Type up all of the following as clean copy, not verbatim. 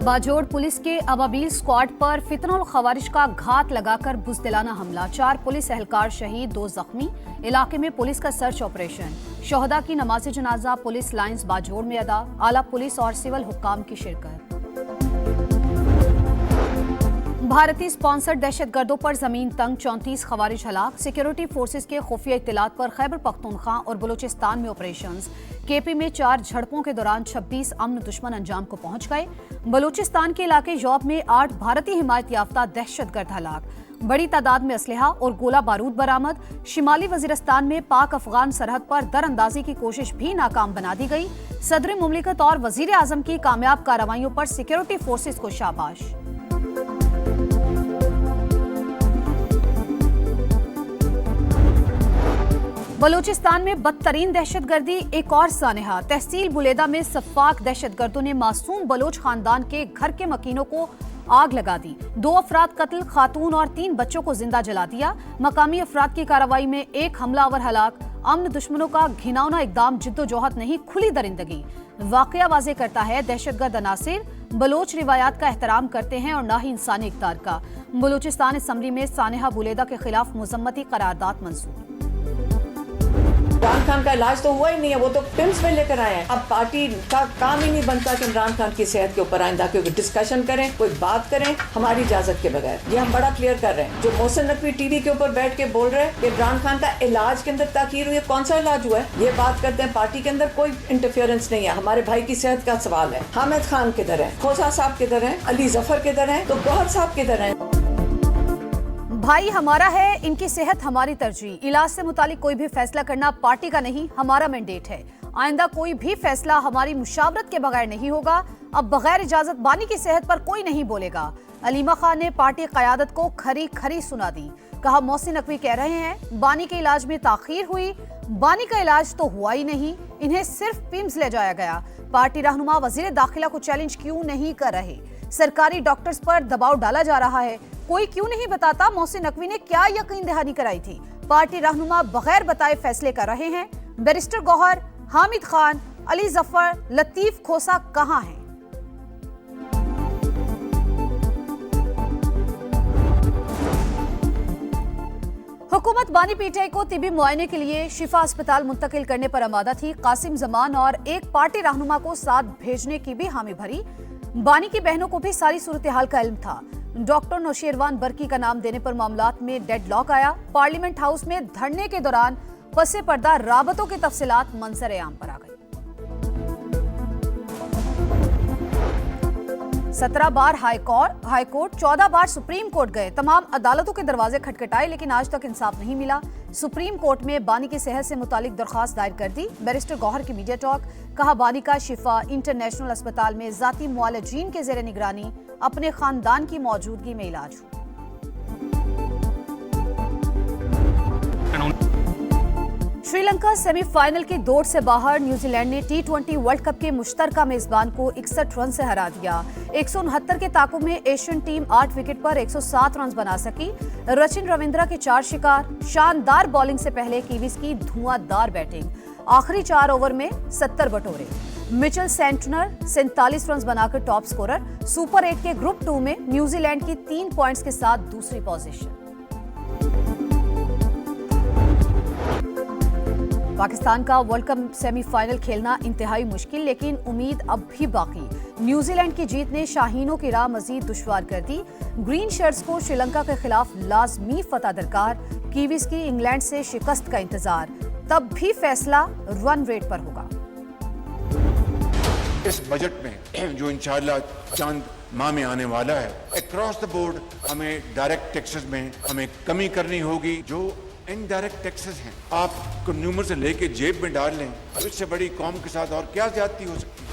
Bajaur police के Ababeel squad पर फितनुल खवारिज का घात लगाकर बुज़दिलाना हमला। 4 पुलिस एहलकार शहीद, 2 जख्मी। इलाके में पुलिस का सर्च ऑपरेशन। शोहदा की नमाज जनाजा पुलिस लाइंस बाजोड़ में अदा। आला पुलिस और सिविल हुक्काम की शिरकत। भारतीय स्पॉन्सर्ड दहशतगर्दों पर जमीन तंग, 34 खवारिज हलाक। सिक्योरिटी फोर्सेज के खुफिया इत्तलात पर खैबर पख्तूनख्वा और बलूचिस्तान में ऑपरेशंस। केपी में 4 झड़पों के दौरान 26 अमन दुश्मन अंजाम को पहुंच गए। बलूचिस्तान के इलाके जॉब में 8 भारतीय हिमायत याफ्ता दहशतगर्द हलाक। बड़ी तादाद में असलहा और गोला बारूद बरामद। शिमाली वजीरिस्तान में पाक अफगान सरहद पर दरअंदाजी की कोशिश भी नाकाम बना दी गई। सदर मुमलिकत और वजीर आजम की कामयाब कार्रवाइयों पर सिक्योरिटी फोर्सेज को शाबाश। बलूचिस्तान में बदतरीन दहशतगर्दी एक और सानहा। तहसील बुलेदा में सफाक दहशतगर्दों ने मासूम बलोच खानदान के घर के मकीनों को आग लगा दी। 2 अफराद कत्ल, खातून और 3 बच्चों को जिंदा जला दिया। मकामी अफराद की कार्रवाई में 1 हमलावर हलाक। अमन दुश्मनों का घिनौना इकदाम जिद्दोजहद नहीं, खुली दरिंदगी। वाकया वाजे करता है दहशतगर्द अनासिर बलोच रिवायात का एहतराम करते हैं और न ही इंसानी इक़दार का। बलूचिस्तान असम्बली में सानहा बुलेदा के खिलाफ मुजम्मती करारदाद मंजूर। इमरान खान का इलाज तो हुआ ही नहीं है, वो तो पिम्स में लेकर आए हैं। अब पार्टी का काम ही नहीं बनता कि इमरान खान की सेहत के ऊपर आइंदा कोई डिस्कशन करें, कोई बात करें हमारी इजाजत के बगैर। ये हम बड़ा क्लियर कर रहे हैं। जो मोहसिन नकवी टीवी के ऊपर बैठ के बोल रहे हैं कि इमरान खान का इलाज के अंदर ताकीर हुई है, कौन सा इलाज हुआ है? ये बात करते हैं पार्टी के अंदर कोई इंटरफेरेंस नहीं है। हमारे भाई की सेहत का सवाल है। हामिद खान किधर है, खोसा साहब किधर है, अली जफर किधर है, तो गौहर साहब किधर है? भाई हमारा है, इनकी सेहत हमारी तरजीह। इलाज से मुतालिक कोई भी फैसला करना पार्टी का नहीं, हमारा मैंडेट है। आइंदा कोई भी फैसला हमारी मुशावरत के बगैर नहीं होगा। अब बगैर इजाजत बानी की सेहत पर कोई नहीं बोलेगा। अलीमा खान ने पार्टी क़यादत को खरी खरी सुना दी। कहा मोहसिन नकवी कह रहे हैं बानी के इलाज में ताखीर हुई। बानी का इलाज तो हुआ ही नहीं, इन्हें सिर्फ पिम्स ले जाया गया। पार्टी रहनुमा वजीर दाखिला को चैलेंज क्यों नहीं कर रहे? सरकारी डॉक्टर्स पर दबाव डाला जा रहा है। कोई क्यों नहीं बताता मोहसिन नकवी ने क्या यकीन दहानी कराई थी? पार्टी रहनुमा बगैर बताए फैसले कर रहे हैं। बैरिस्टर गौहर, हामिद खान, अली जफर, लतीफ खोसा कहां हैं? हुकूमत बानी पीटीआई को तिबी मुआयने के लिए शिफा अस्पताल मुंतकिल करने पर आमादा थी। कासिम जमान और एक पार्टी रहनुमा को साथ भेजने की भी हामी भरी। बानी की बहनों को भी सारी सूरत हाल का इल्म था। डॉक्टर नौशेरवान बरकी का नाम देने पर मामलात में डेडलॉक आया। पार्लियामेंट हाउस में धरने के दौरान पसे पर्दा राबतों की तफसीलात मंजर आम पर आ गई। 17 बार हाई कोर्ट, 14 बार सुप्रीम कोर्ट गए। तमाम अदालतों के दरवाजे खटखटाए लेकिन आज तक इंसाफ नहीं मिला। सुप्रीम कोर्ट में बानी की सेहत से मुतालिक दरख्वास्त दायर कर दी। बैरिस्टर गौहर की मीडिया टॉक। कहा बानी का शिफा इंटरनेशनल अस्पताल में जाती मुआलजीन के जेर निगरानी अपने खानदान की मौजूदगी में इलाज हुआ। श्रीलंका सेमीफाइनल की दौड़ से बाहर। न्यूजीलैंड ने T20 वर्ल्ड कप के मुश्तरका मेजबान को 61 रन से हरा दिया। 169 के ताकुब में एशियन टीम 8 विकेट पर 107 रन बना सकी। रचिन रविंद्रा के 4 शिकार। शानदार बॉलिंग से पहले कीवीज की धुआंधार बैटिंग। आखिरी 4 ओवर में 70 बटोरे। मिचेल सेंटनर 47 रन बनाकर टॉप स्कोरर। सुपर 8 के ग्रुप 2 में न्यूजीलैंड की 3 पॉइंट्स के साथ दूसरी पोजीशन। पाकिस्तान का वर्ल्ड कप सेमीफाइनल खेलना इंतहाई मुश्किल, लेकिन उम्मीद अब भी बाकी। न्यूजीलैंड की जीत ने शाहीनों की राह मजीद दुश्वार कर दी। ग्रीन शर्ट्स को श्रीलंका के खिलाफ लाजमी फतह दरकार। कीवीज की इंग्लैंड से शिकस्त का इंतजार। तब भी फैसला रन रेट पर होगा। इस बजट में जो इंशाअल्लाह चांद माह में आने वाला है, अक्रॉस द बोर्ड हमें डायरेक्ट टैक्सेस में हमें कमी करनी होगी। जो इनडायरेक्ट टैक्सेस हैं आप कंज्यूमर से लेके जेब में डाल लें, अब इससे बड़ी कौम के साथ और क्या ज्यादती हो सकती है?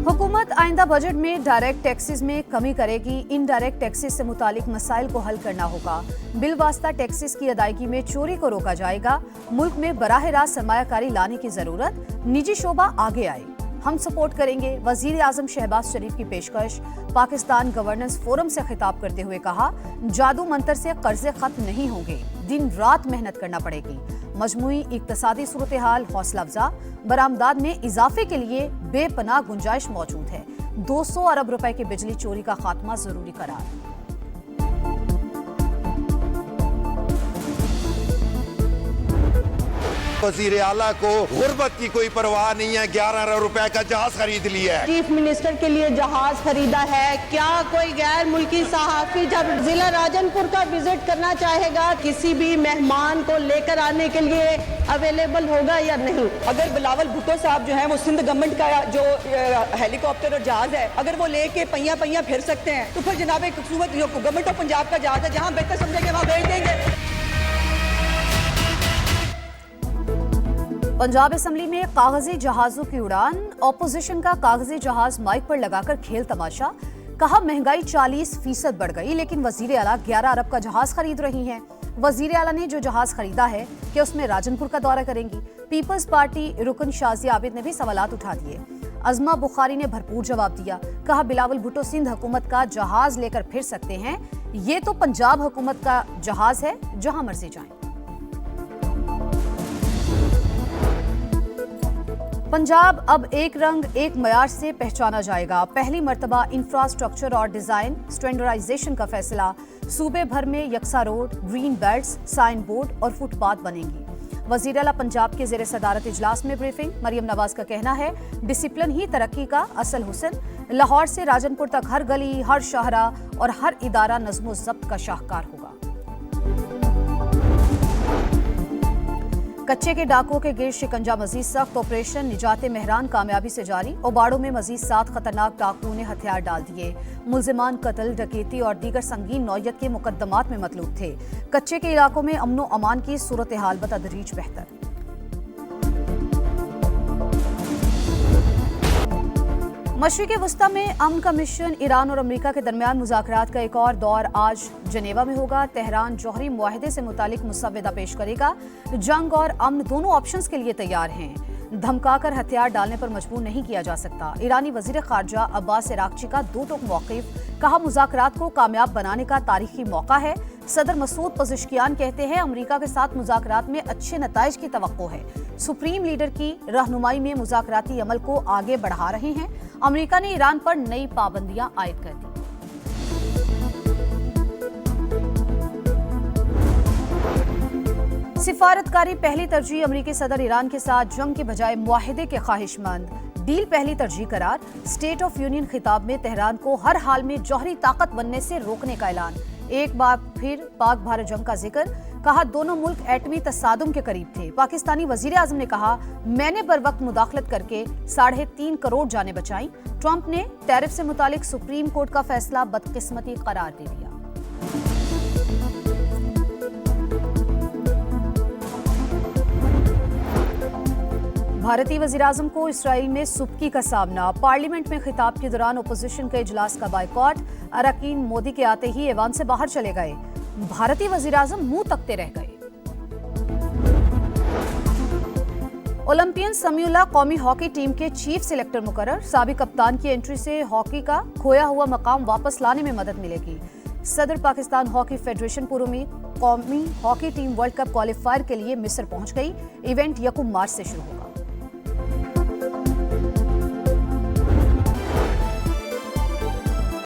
हुकूमत आइंदा बजट में डायरेक्ट टैक्सेस में कमी करेगी। इनडायरेक्ट टैक्सेस से मुतालिक मसाइल को हल करना होगा। बिलवास्ता टैक्सेस की अदायगी में चोरी को रोका जाएगा। मुल्क में बराह रास्त सरमायाकारी लाने की जरूरत। निजी शोबा आगे आए, हम सपोर्ट करेंगे। वजीर आजम शहबाज शरीफ की पेशकश। पाकिस्तान गवर्नेंस फोरम से खिताब करते हुए कहा जादू मंतर से कर्जे खत्म नहीं होंगे, दिन रात मेहनत करना पड़ेगी। मजमूई इक्तसादी सूरत हाल हौसला अफजा। बरामदात में इजाफे के लिए बेपनाह गुंजाइश मौजूद है। 200 अरब रुपए की बिजली चोरी का खात्मा जरूरी करार। वजीर आला को गुर्बत की कोई परवाह नहीं है, 11 अरब रुपए का जहाज खरीद लिया है। चीफ मिनिस्टर के लिए जहाज खरीदा है। क्या कोई गैर मुल्की सहाफी जब जिला राजनपुर का विजिट करना चाहेगा, किसी भी मेहमान को लेकर आने के लिए अवेलेबल होगा या नहीं? अगर बिलावल भुट्टो साहब जो हैं वो सिंध गवर्नमेंट का जो हेलीकॉप्टर और जहाज है, अगर वो लेके पहिया पहिया फिर सकते हैं तो फिर जनाब एक खूबसूरत जो गवर्नमेंट ऑफ पंजाब का जहाज है, जहाँ बेहतर समझेंगे वहाँ भेज देंगे। पंजाब असेंबली में कागजी जहाजों की उड़ान, ऑपोजिशन का कागजी जहाज माइक पर लगाकर खेल तमाशा। कहा महंगाई 40% बढ़ गई, लेकिन वजीर आला 11 अरब का जहाज खरीद रही हैं। वजीर आला ने जो जहाज खरीदा है कि उसमें राजनपुर का दौरा करेंगी। पीपल्स पार्टी रुकन शाजिया आबिद ने भी सवालात उठा दिए। अजमा बुखारी ने भरपूर जवाब दिया। कहा बिलावल भुट्टो सिंध हुकूमत का जहाज लेकर फिर सकते हैं, ये तो पंजाब हुकूमत का जहाज है, जहां मर्जी जाएं। पंजाब अब एक रंग एक मयार से पहचाना जाएगा। पहली मर्तबा इंफ्रास्ट्रक्चर और डिजाइन स्टैंडर्डाइजेशन का फैसला। सूबे भर में यकसा road, green belts, sign board और फुटपाथ बनेंगी। वजीर आला पंजाब के ज़ेरे सदारत इजलास में ब्रीफिंग। मरियम नवाज का कहना है डिसिप्लिन ही तरक्की का असल हुस्न। लाहौर से राजनपुर तक हर गली, हर शाहरा और हर इदारा नज़्मो ज़ब्त का शाहकार होगा। कच्चे के डाकुओं के गिर शिकंजा मजीद सख्त। ऑपरेशन निजात मेहरान कामयाबी से जारी। ओबाड़ो में मजीद 7 खतरनाक डाकुओं ने हथियार डाल दिए। मुल्जिमान कत्ल, डकैती और दीगर संगीन नौयत के मुकदमात में मतलूब थे। कच्चे के इलाकों में अमनो अमान की सूरत हाल बतदरीज बेहतर। मशरिक़ वस्ता में अमन का मिशन। ईरान और अमेरिका के दरमियान मुज़ाकरात का एक और दौर आज जनेवा में होगा। तेहरान जौहरी मुआहदे से मुतालिक मुसव्वदा पेश करेगा। जंग और अमन दोनों ऑप्शंस के लिए तैयार हैं। धमकाकर हथियार डालने पर मजबूर नहीं किया जा सकता। ईरानी वजीर खारजा अब्बास इराक्ची का दो टोक मौक़िफ़। कहा मुज़ाकरात को कामयाब बनाने का तारीखी मौका है। सदर मसूद पज़िश्कियान कहते हैं अमेरिका के साथ मुज़ाकरात में अच्छे नताइज की तवक्को है। सुप्रीम लीडर की रहनुमाई में मुज़ाकराती अमल को आगे बढ़ा रहे हैं। अमेरिका ने ईरान पर नई पाबंदियां आयद कर दी। सिफारतकारी पहली तरजीह। अमेरिकी सदर ईरान के साथ जंग के बजाय मुआहदे के ख्वाहिशमंद। डील पहली तरजीह करार। स्टेट ऑफ यूनियन खिताब में तेहरान को हर हाल में जौहरी ताकत बनने से रोकने का ऐलान। एक बार फिर पाक भारत जंग का जिक्र। कहा दोनों मुल्क एटमी तसादुम के करीब थे। पाकिस्तानी वजीर आजम ने कहा मैंने बर वक्त मुदाखलत करके 3.5 करोड़ जानें बचाई। ट्रंप ने टैरिफ से मुतालिक सुप्रीम कोर्ट का फैसला बदकिस्मती करार दे दिया। भारतीय वजीर आजम को इसराइल में सुबकी का सामना। पार्लियामेंट में खिताब के दौरान ओपोजिशन के इजलास का बायकॉट। अरकान मोदी के आते ही ऐवान से बाहर चले गए। भारतीय वजीर आजम मुंह तकते रह गए। ओलंपियन समीउल्लाह कौमी हॉकी टीम के चीफ सिलेक्टर मुकर्रर। साबिक कप्तान की एंट्री से हॉकी का खोया हुआ मकाम वापस लाने में मदद मिलेगी। सदर पाकिस्तान हॉकी फेडरेशन पुरुमीद। कौमी hockey team world cup qualifier के लिए मिस्र पहुंच गई। इवेंट 1 मार्च से शुरू होगा।